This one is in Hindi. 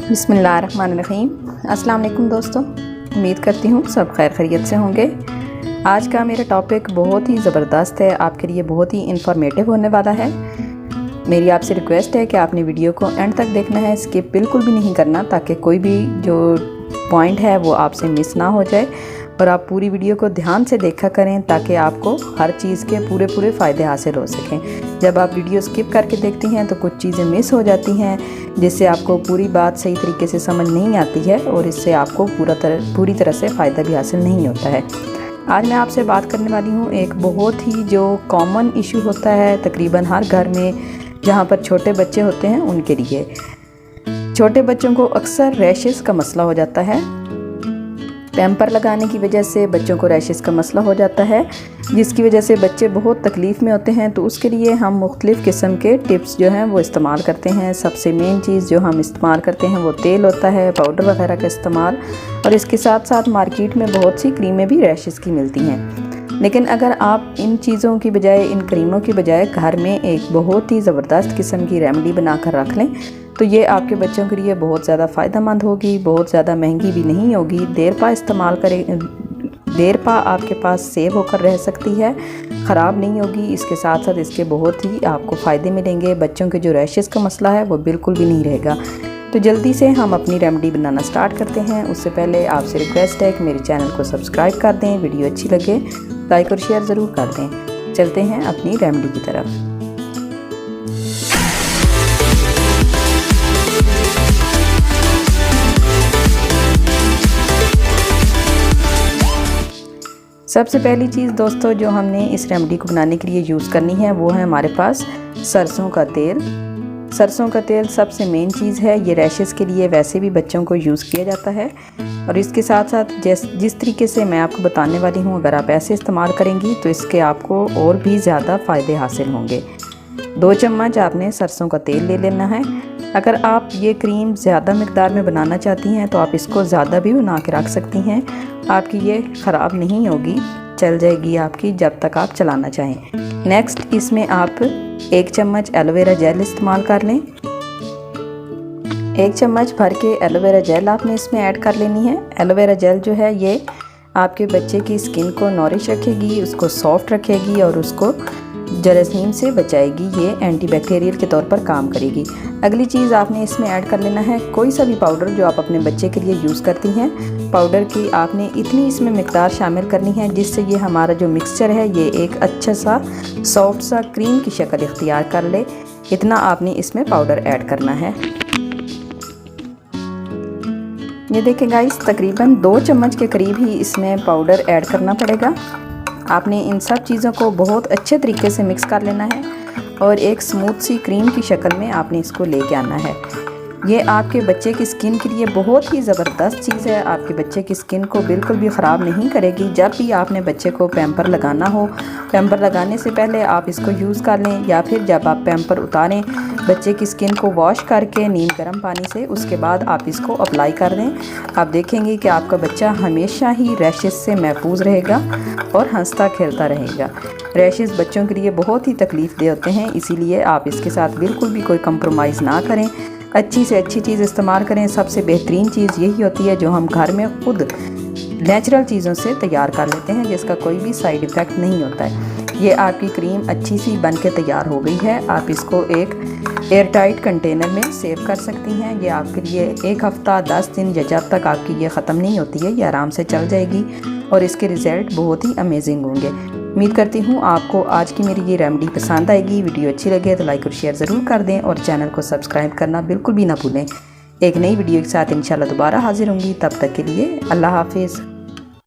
बिस्मिल्लाहिर्रहमानिर्रहीम। अस्सलाम वालेकुम दोस्तों, उम्मीद करती हूँ सब खैर खैरियत से होंगे। आज का मेरा टॉपिक बहुत ही ज़बरदस्त है, आपके लिए बहुत ही इंफॉर्मेटिव होने वाला है। मेरी आपसे रिक्वेस्ट है कि आपने वीडियो को एंड तक देखना है, स्किप बिल्कुल भी नहीं करना, ताकि कोई भी जो पॉइंट है वो आपसे मिस ना हो जाए। और आप पूरी वीडियो को ध्यान से देखा करें ताकि आपको हर चीज़ के पूरे फ़ायदे हासिल हो सकें। जब आप वीडियो स्किप करके देखती हैं तो कुछ चीज़ें मिस हो जाती हैं, जिससे आपको पूरी बात सही तरीके से समझ नहीं आती है और इससे आपको पूरी तरह से फ़ायदा भी हासिल नहीं होता है। आज मैं आपसे बात करने वाली हूँ एक बहुत ही जो कॉमन इशू होता है तकरीबन हर घर में, जहाँ पर छोटे बच्चे होते हैं उनके लिए। छोटे बच्चों को अक्सर रैशेस का मसला हो जाता है। पैम्पर लगाने की वजह से बच्चों को रैशेस का मसला हो जाता है, जिसकी वजह से बच्चे बहुत तकलीफ़ में होते हैं। तो उसके लिए हम मुख्तलिफ़ किस्म के टिप्स जो हैं वो इस्तेमाल करते हैं। सबसे मेन चीज़ जो हम इस्तेमाल करते हैं वो तेल होता है, पाउडर वगैरह का इस्तेमाल, और इसके साथ साथ मार्केट में बहुत सी क्रीमें भी रैशेस की मिलती हैं। लेकिन अगर आप इन चीज़ों की बजाय, इन क्रीमों की बजाय घर में एक बहुत ही ज़बरदस्त किस्म की रेमेडी बना कर रख लें तो ये आपके बच्चों के लिए बहुत ज़्यादा फ़ायदेमंद होगी, बहुत ज़्यादा महंगी भी नहीं होगी। देर पा इस्तेमाल करें, देर पा आपके पास सेव होकर रह सकती है, ख़राब नहीं होगी। इसके साथ साथ इसके बहुत ही आपको फ़ायदे मिलेंगे। बच्चों के जो रैशेस का मसला है वो बिल्कुल भी नहीं रहेगा। तो जल्दी से हम अपनी रेमेडी बनाना स्टार्ट करते हैं। उससे पहले आपसे रिक्वेस्ट है कि मेरे चैनल को सब्सक्राइब कर दें, वीडियो अच्छी लगे लाइक और शेयर ज़रूर कर दें। चलते हैं अपनी रेमेडी की तरफ। सबसे पहली चीज़ दोस्तों जो हमने इस रेमेडी को बनाने के लिए यूज़ करनी है वो है हमारे पास सरसों का तेल। सरसों का तेल सबसे मेन चीज़ है। ये रैशेस के लिए वैसे भी बच्चों को यूज़ किया जाता है, और इसके साथ साथ जिस तरीके से मैं आपको बताने वाली हूँ, अगर आप ऐसे इस्तेमाल करेंगी तो इसके आपको और भी ज़्यादा फ़ायदे हासिल होंगे। 2 चम्मच आपने सरसों का तेल ले लेना है। अगर आप ये क्रीम ज़्यादा मकदार में बनाना चाहती हैं तो आप इसको ज़्यादा भी बना के रख सकती हैं। आपकी ये ख़राब नहीं होगी, चल जाएगी आपकी जब तक आप चलाना चाहें। नेक्स्ट इसमें आप 1 चम्मच एलोवेरा जेल इस्तेमाल कर लें। 1 चम्मच भर के एलोवेरा जेल आपने इसमें ऐड कर लेनी है। एलोवेरा जेल जो है ये आपके बच्चे की स्किन को नॉरिश रखेगी, उसको सॉफ्ट रखेगी और उसको जरासीम से बचाएगी। ये एंटीबैक्टीरियल के तौर पर काम करेगी। अगली चीज़ आपने इसमें ऐड कर लेना है कोई सा भी पाउडर जो आप अपने बच्चे के लिए यूज़ करती हैं। पाउडर की आपने इतनी इसमें मिकदार शामिल करनी है जिससे ये हमारा जो मिक्सचर है ये एक अच्छा सा सॉफ्ट सा क्रीम की शक्ल इख्तियार कर ले। इतना आपने इसमें पाउडर ऐड करना है। ये देखें गाइस, तकरीबन 2 चम्मच के करीब ही इसमें पाउडर ऐड करना पड़ेगा। आपने इन सब चीज़ों को बहुत अच्छे तरीके से मिक्स कर लेना है और एक स्मूथ सी क्रीम की शक्ल में आपने इसको लेके आना है। ये आपके बच्चे की स्किन के लिए बहुत ही ज़बरदस्त चीज़ है। आपके बच्चे की स्किन को बिल्कुल भी ख़राब नहीं करेगी। जब भी आपने बच्चे को पैम्पर लगाना हो, पैम्पर लगाने से पहले आप इसको यूज़ कर लें, या फिर जब आप पैम्पर उतारें बच्चे की स्किन को वॉश करके नीम गर्म पानी से, उसके बाद आप इसको अप्लाई कर दें। आप देखेंगे कि आपका बच्चा हमेशा ही रैशेस से महफूज रहेगा और हंसता खेलता रहेगा। रैशेस बच्चों के लिए बहुत ही तकलीफ़देह होते हैं, इसीलिए आप इसके साथ बिल्कुल भी कोई कंप्रोमाइज़ ना करें। अच्छी से अच्छी चीज़ इस्तेमाल करें। सबसे बेहतरीन चीज़ यही होती है जो हम घर में खुद नेचुरल चीज़ों से तैयार कर लेते हैं, जिसका कोई भी साइड इफ़ेक्ट नहीं होता है। ये आपकी क्रीम अच्छी सी बन के तैयार हो गई है। आप इसको एक एयरटाइट कंटेनर में सेव कर सकती हैं। ये आपके लिए 1 हफ़्ता 10 दिन या जब तक आपकी ये ख़त्म नहीं होती है, ये आराम से चल जाएगी और इसके रिज़ल्ट बहुत ही अमेजिंग होंगे। उम्मीद करती हूँ आपको आज की मेरी ये रेमेडी पसंद आएगी। वीडियो अच्छी लगे तो लाइक और शेयर ज़रूर कर दें और चैनल को सब्सक्राइब करना बिल्कुल भी ना भूलें। एक नई वीडियो के साथ इंशाल्लाह दोबारा हाजिर होंगी। तब तक के लिए अल्लाह हाफिज़।